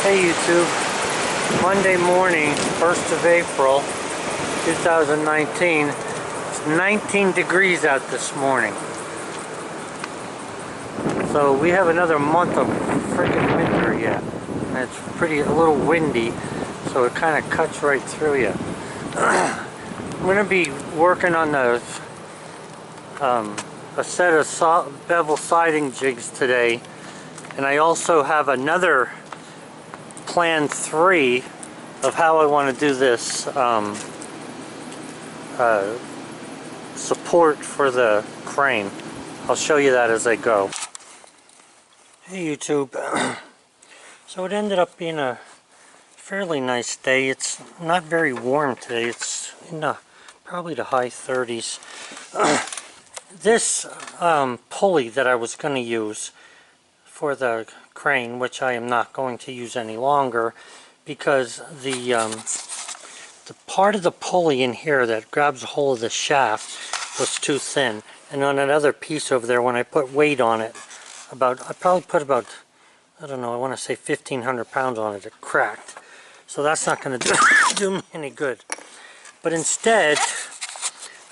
Hey YouTube, Monday morning, 1st of April, 2019. It's 19 degrees out this morning. So we have another month of freaking winter yet. And it's a little windy, so it kind of cuts right through you. I'm going to be working on a set of bevel siding jigs today. And I also have another plan 3 of how I want to do this support for the crane. I'll show you that as I go. Hey YouTube, so it ended up being a fairly nice day. It's not very warm today. It's in probably the high 30s. This pulley that I was going to use for the crane, which I am not going to use any longer, because the part of the pulley in here that grabs a hold of the shaft was too thin, and on another piece over there, when I put weight on it, I probably put about, I don't know, I want to say 1,500 pounds on it, it cracked. So that's not going to do me any good. But instead,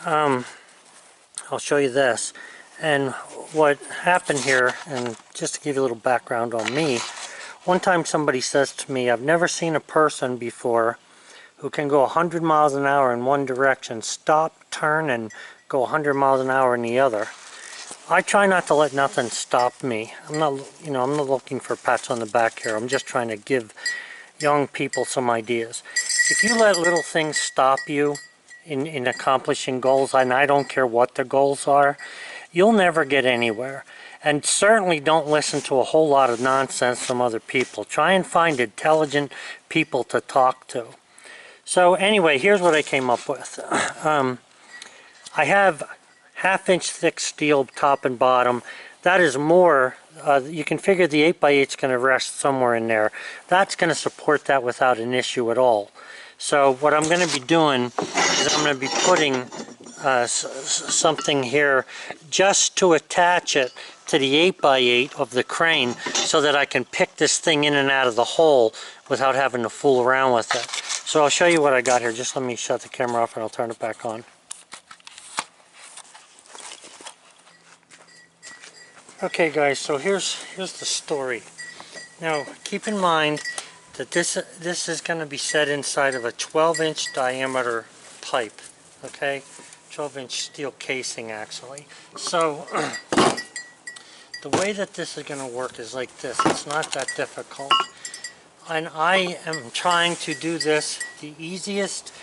I'll show you this. And what happened here, and just to give you a little background on me, one time somebody says to me, I've never seen a person before who can go 100 miles an hour in one direction, stop, turn, and go 100 miles an hour in the other. I try not to let nothing stop me. I'm not looking for pats on the back here. I'm just trying to give young people some ideas. If you let little things stop you in accomplishing goals, and I don't care what the goals are, you'll never get anywhere. And certainly don't listen to a whole lot of nonsense from other people. Try and find intelligent people to talk to. So anyway, here's what I came up with. I have 1/2 inch thick steel top and bottom. That is more, you can figure the 8x8 is going to rest somewhere in there. That's going to support that without an issue at all. So what I'm going to be doing is I'm going to be putting something here just to attach it to the 8x8 of the crane so that I can pick this thing in and out of the hole without having to fool around with it. So I'll show you what I got here. Just let me shut the camera off and I'll turn it back on. Okay guys, so here's the story. Now keep in mind that this is going to be set inside of a 12-inch diameter pipe, okay? 12-inch steel casing actually. So the way that this is going to work is like this. It's not that difficult. And I am trying to do this the easiest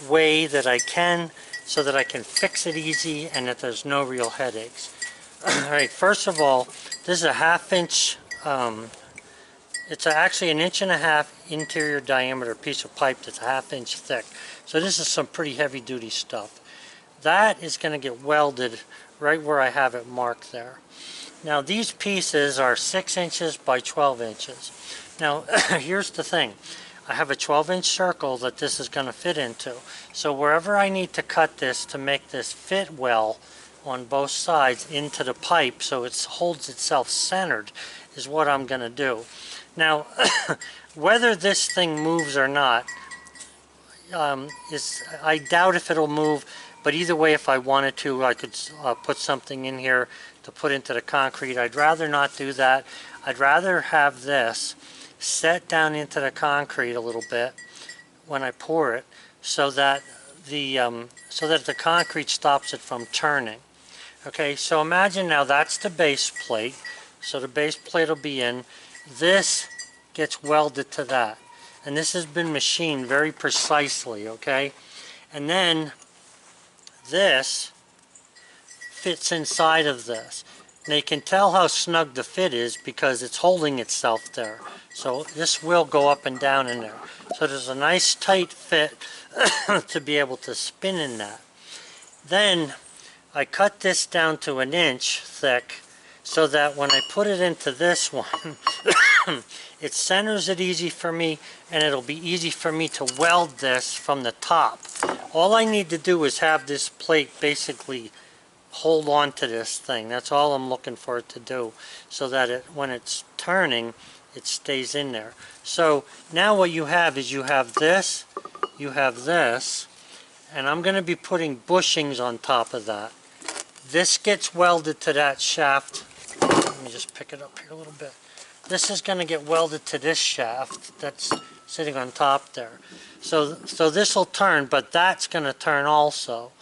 way that I can so that I can fix it easy and that there's no real headaches. Alright, first of all, this is a 1/2 inch, it's actually 1.5 inch interior diameter piece of pipe that's 1/2 inch thick. So this is some pretty heavy duty stuff. That is going to get welded right where I have it marked there. Now these pieces are 6 inches by 12 inches. Now here's the thing. I have a 12-inch circle that this is going to fit into. So wherever I need to cut this to make this fit well on both sides into the pipe so it holds itself centered is what I'm going to do. Now whether this thing moves or not, I doubt if it'll move, but either way, if I wanted to, I could put something in here to put into the concrete. I'd rather not do that. I'd rather have this set down into the concrete a little bit when I pour it so that the concrete stops it from turning. Okay, so imagine now that's the base plate. So the base plate will be in. This gets welded to that. And this has been machined very precisely, okay? And then this fits inside of this. Now you can tell how snug the fit is because it's holding itself there. So this will go up and down in there. So there's a nice tight fit to be able to spin in that. Then I cut this down to 1 inch thick so that when I put it into this one, it centers it easy for me, and it'll be easy for me to weld this from the top. All I need to do is have this plate basically hold on to this thing. That's all I'm looking for it to do, so that when it's turning, it stays in there. So now what you have is you have this, and I'm going to be putting bushings on top of that. This gets welded to that shaft. Let me just pick it up here a little bit. This is going to get welded to this shaft that's sitting on top there. So this will turn, but that's going to turn also.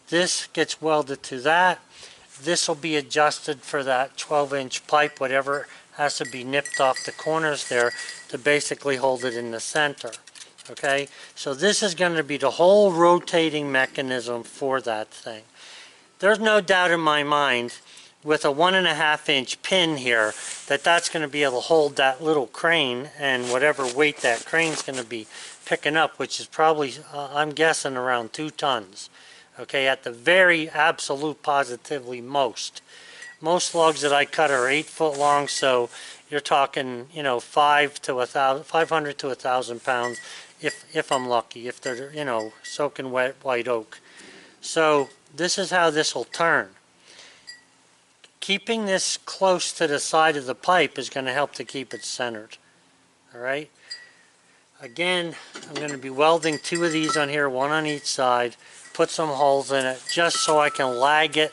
This gets welded to that. This will be adjusted for that 12-inch pipe, whatever has to be nipped off the corners there to basically hold it in the center. Okay, so this is going to be the whole rotating mechanism for that thing. There's no doubt in my mind with a 1.5-inch pin here that's going to be able to hold that little crane and whatever weight that crane's going to be picking up, which is probably, I'm guessing, around 2 tons. Okay, at the very absolute positively most. Most logs that I cut are 8 foot long, so you're talking, 500 to 1,000 pounds if I'm lucky, if they're, soaking wet white oak. So this is how this will turn. Keeping this close to the side of the pipe is going to help to keep it centered. Alright? Again, I'm going to be welding 2 of these on here, 1 on each side. Put some holes in it just so I can lag it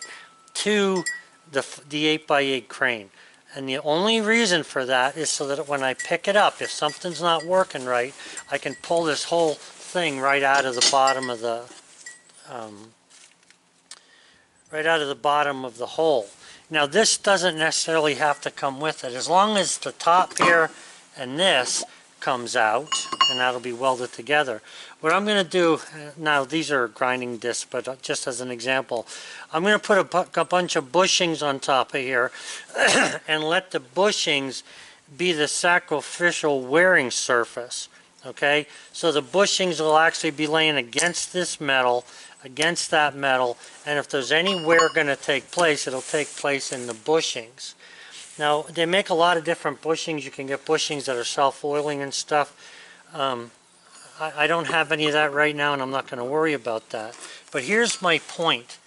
to the 8x8 crane. And the only reason for that is so that when I pick it up, if something's not working right, I can pull this whole thing right out of the bottom of the hole. Now this doesn't necessarily have to come with it. As long as the top here and this comes out, and that'll be welded together. What I'm going to do, now these are grinding discs, but just as an example, I'm going to put a bunch of bushings on top of here and let the bushings be the sacrificial wearing surface. Okay, so the bushings will actually be laying against this metal, against that metal, and if there's any wear going to take place, it'll take place in the bushings. Now, they make a lot of different bushings. You can get bushings that are self-oiling and stuff. I don't have any of that right now, and I'm not going to worry about that. But here's my point.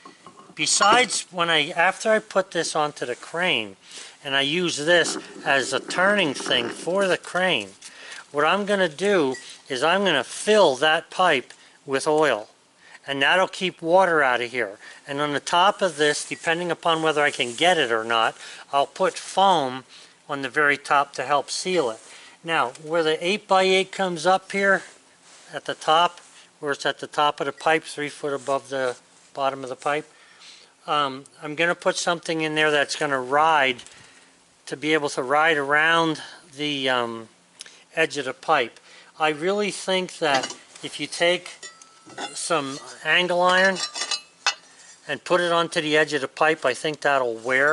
Besides, after I put this onto the crane, and I use this as a turning thing for the crane, what I'm going to do is I'm going to fill that pipe with oil. And that'll keep water out of here. And on the top of this, depending upon whether I can get it or not, I'll put foam on the very top to help seal it. Now, where the 8x8 comes up here at the top, where it's at the top of the pipe, 3 foot above the bottom of the pipe, I'm going to put something in there that's going to be able to ride around the edge of the pipe. I really think that if you take some angle iron and put it onto the edge of the pipe, I think that'll wear,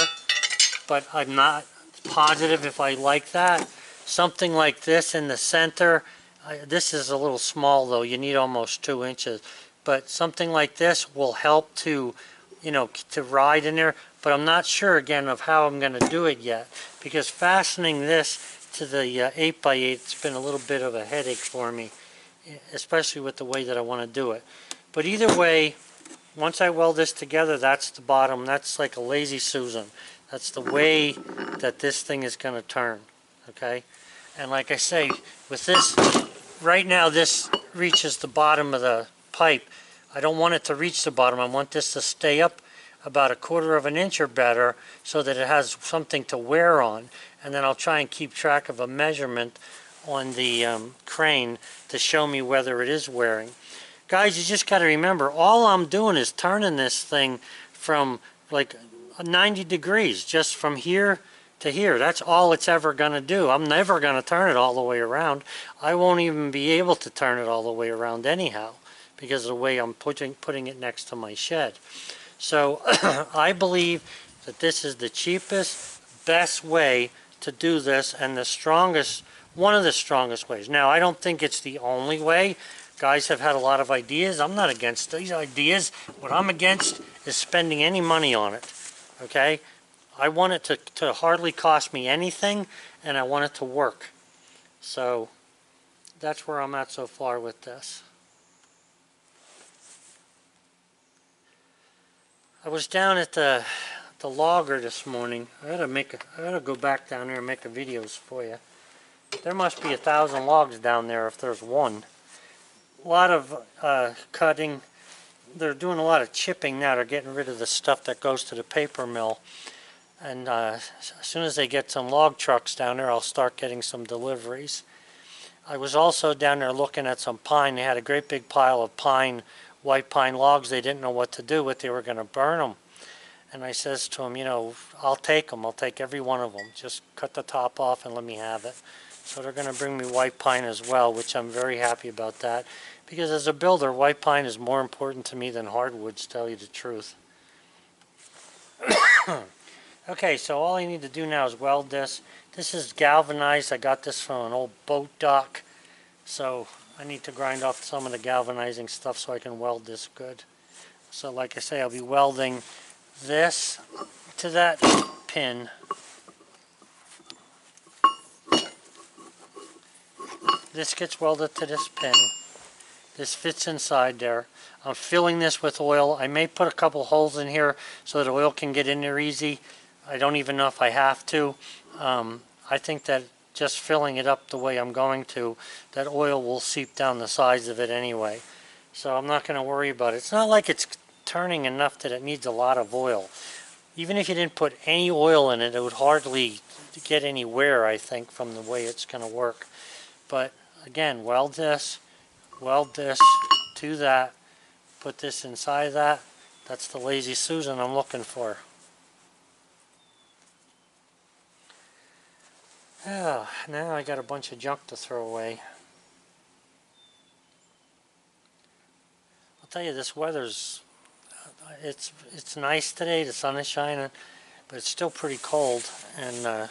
but I'm not positive if I like that. Something like this in the center, this is a little small though, you need almost 2 inches, but something like this will help to, to ride in there, but I'm not sure again of how I'm going to do it yet, because fastening this to the 8x8, it's been a little bit of a headache for me, especially with the way that I want to do it. But either way, once I weld this together, that's the bottom. That's like a lazy Susan. That's the way that this thing is going to turn. Okay? And like I say, with this, right now this reaches the bottom of the pipe. I don't want it to reach the bottom. I want this to stay up about 1/4 of an inch or better so that it has something to wear on. And then I'll try and keep track of a measurement on the crane to show me whether it is wearing. Guys, you just got to remember, all I'm doing is turning this thing from like 90 degrees, just from here to here. That's all it's ever going to do. I'm never going to turn it all the way around. I won't even be able to turn it all the way around anyhow, because of the way I'm putting it next to my shed. So I believe that this is the cheapest, best way to do this, and the strongest, one of the strongest ways. Now, I don't think it's the only way. Guys have had a lot of ideas. I'm not against these ideas. What I'm against is spending any money on it. Okay? I want it to hardly cost me anything, and I want it to work. So that's where I'm at so far with this. I was down at the logger this morning. I gotta go back down there and make a videos for you. There must be 1,000 logs down there if there's one. A lot of cutting. They're doing a lot of chipping now. They're getting rid of the stuff that goes to the paper mill. And as soon as they get some log trucks down there, I'll start getting some deliveries. I was also down there looking at some pine. They had a great big pile of pine, white pine logs. They didn't know what to do with. They were going to burn them. And I says to them, you know, I'll take them. I'll take every one of them. Just cut the top off and let me have it. So they're going to bring me white pine as well, which I'm very happy about that. Because as a builder, white pine is more important to me than hardwoods, to tell you the truth. Okay, so all I need to do now is weld this. This is galvanized. I got this from an old boat dock. So I need to grind off some of the galvanizing stuff so I can weld this good. So like I say, I'll be welding this to that pin. This gets welded to this pin. This fits inside there. I'm filling this with oil. I may put a couple holes in here so that oil can get in there easy. I don't even know if I have to. I think that just filling it up the way I'm going to, that oil will seep down the sides of it anyway. So I'm not going to worry about it. It's not like it's turning enough that it needs a lot of oil. Even if you didn't put any oil in it, it would hardly get any wear, I think, from the way it's going to work. But again, weld this to that, put this inside that. That's the Lazy Susan I'm looking for. Oh, now I got a bunch of junk to throw away. I'll tell you, this weather's, it's nice today, the sun is shining, but it's still pretty cold. And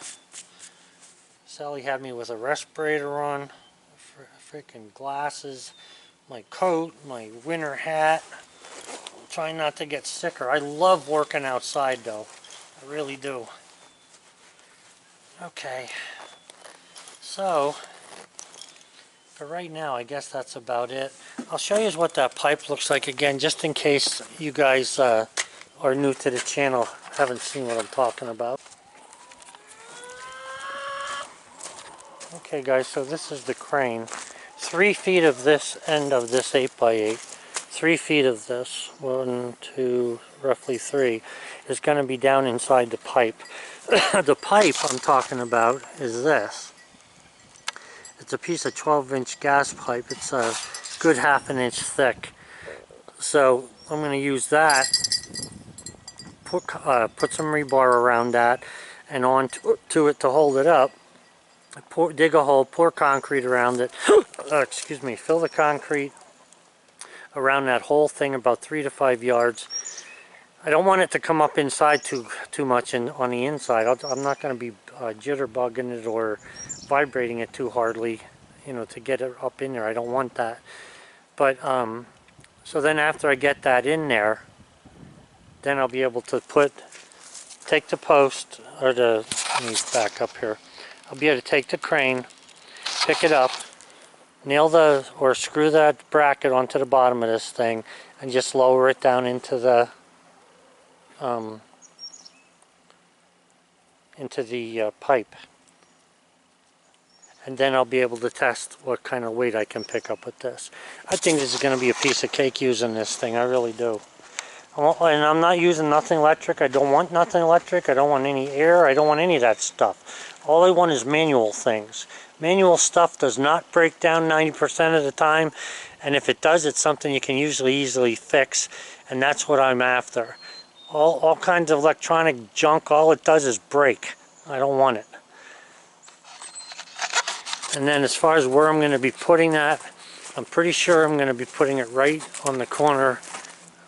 Sally had me with a respirator on, freaking glasses, my coat, my winter hat. I'm trying not to get sicker. I love working outside though, I really do. Okay. So, for right now, I guess that's about it. I'll show you what that pipe looks like again, just in case you guys are new to the channel, haven't seen what I'm talking about. Okay guys, so this is the crane. 3 feet of this end of this 8x8, 3 feet of this, 1, 2, roughly 3, is going to be down inside the pipe. The pipe I'm talking about is this. It's a piece of 12-inch gas pipe. It's a good 1/2 inch thick. So I'm going to use that, put some rebar around that and on to it to hold it up. Dig a hole, pour concrete around it. Excuse me, fill the concrete around that whole thing about 3 to 5 yards. I don't want it to come up inside too much on the inside. I'm not going to be jitterbugging it or vibrating it too hardly, you know, to get it up in there. I don't want that. But so then after I get that in there, then I'll be able to take the post, or let me back up here. I'll be able to take the crane, pick it up, nail or screw that bracket onto the bottom of this thing, and just lower it down into the pipe. And then I'll be able to test what kind of weight I can pick up with this. I think this is going to be a piece of cake using this thing. I really do. And I'm not using nothing electric. I don't want nothing electric. I don't want any air. I don't want any of that stuff. All I want is manual things. Manual stuff does not break down 90% of the time. And if it does, it's something you can usually easily fix. And that's what I'm after. All kinds of electronic junk, all it does is break. I don't want it. And then as far as where I'm going to be putting that, I'm pretty sure I'm going to be putting it right on the corner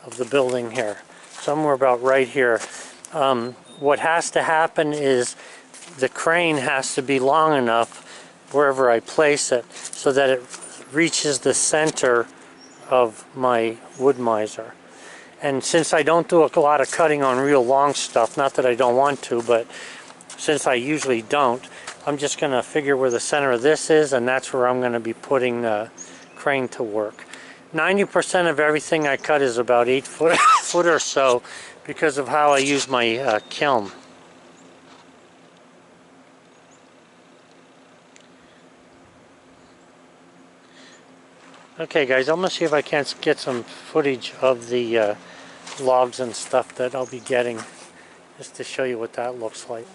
of the building here. Somewhere about right here. What has to happen is the crane has to be long enough wherever I place it so that it reaches the center of my wood miser. And since I don't do a lot of cutting on real long stuff, not that I don't want to, but since I usually don't, I'm just going to figure where the center of this is, and that's where I'm going to be putting the crane to work. 90% of everything I cut is about 8 foot or so because of how I use my kiln. Okay guys, I'm going to see if I can't get some footage of the logs and stuff that I'll be getting, just to show you what that looks like.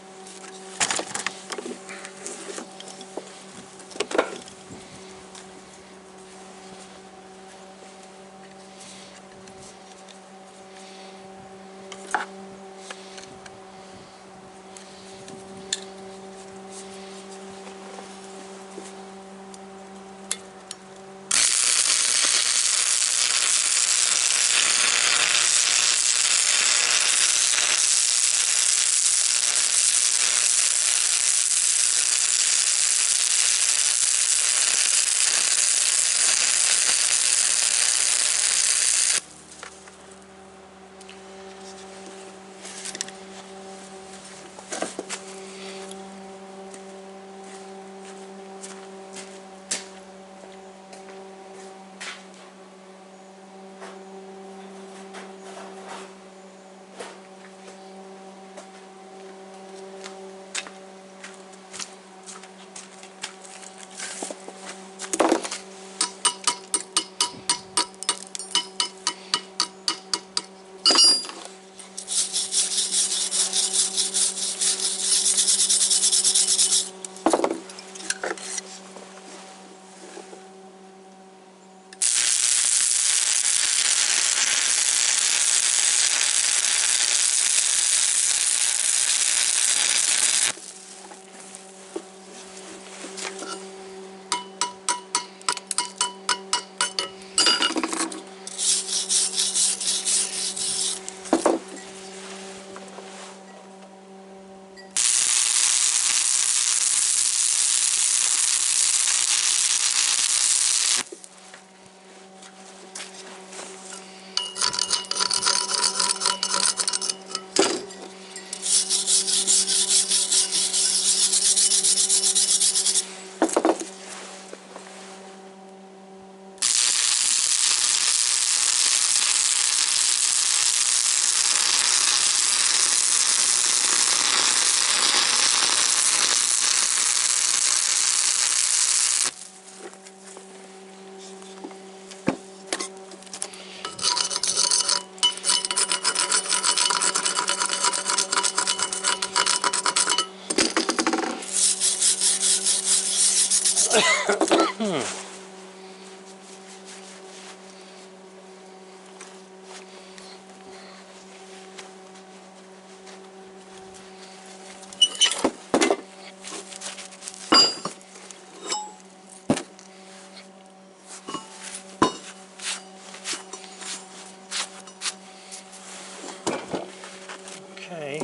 Okay.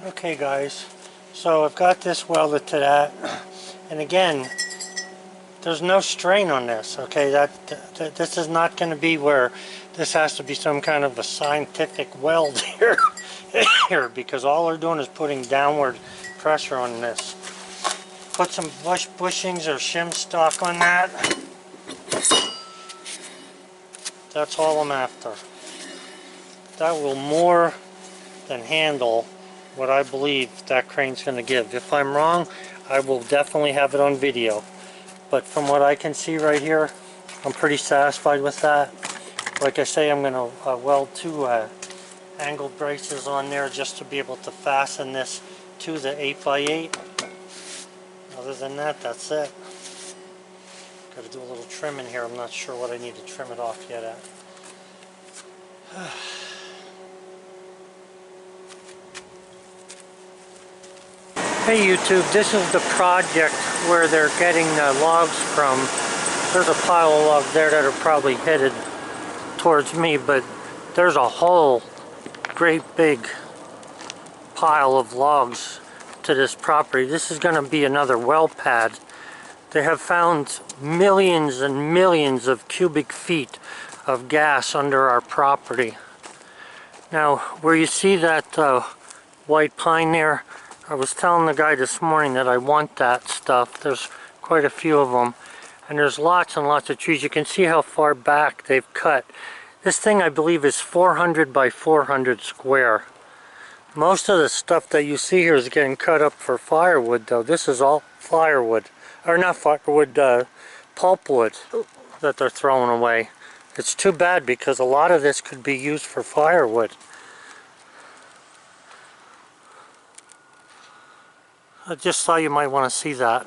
Okay guys, so I've got this welded to that, and again, there's no strain on this, okay? This is not going to be where this has to be some kind of a scientific weld here, because all they're doing is putting downward pressure on this. Put some bushings or shim stock on that. That's all I'm after. That will more than handle what I believe that crane's going to give. If I'm wrong, I will definitely have it on video. But from what I can see right here, I'm pretty satisfied with that. Like I say, I'm going to weld two angled braces on there just to be able to fasten this to the 8x8. Other than that, that's it. Got to do a little trim in here. I'm not sure what I need to trim it off yet at. Hey YouTube, this is the project where they're getting the logs from. There's a pile of logs there that are probably headed towards me, but there's a whole great big pile of logs to this property. This is going to be another well pad. They have found millions and millions of cubic feet of gas under our property. Now, where you see that white pine there, I was telling the guy this morning that I want that stuff. There's quite a few of them, and there's lots and lots of trees. You can see how far back they've cut. This thing, I believe, is 400 by 400 square. Most of the stuff that you see here is getting cut up for firewood, though. This is all firewood, or not firewood, pulpwood that they're throwing away. It's too bad because a lot of this could be used for firewood. I just thought you might want to see that.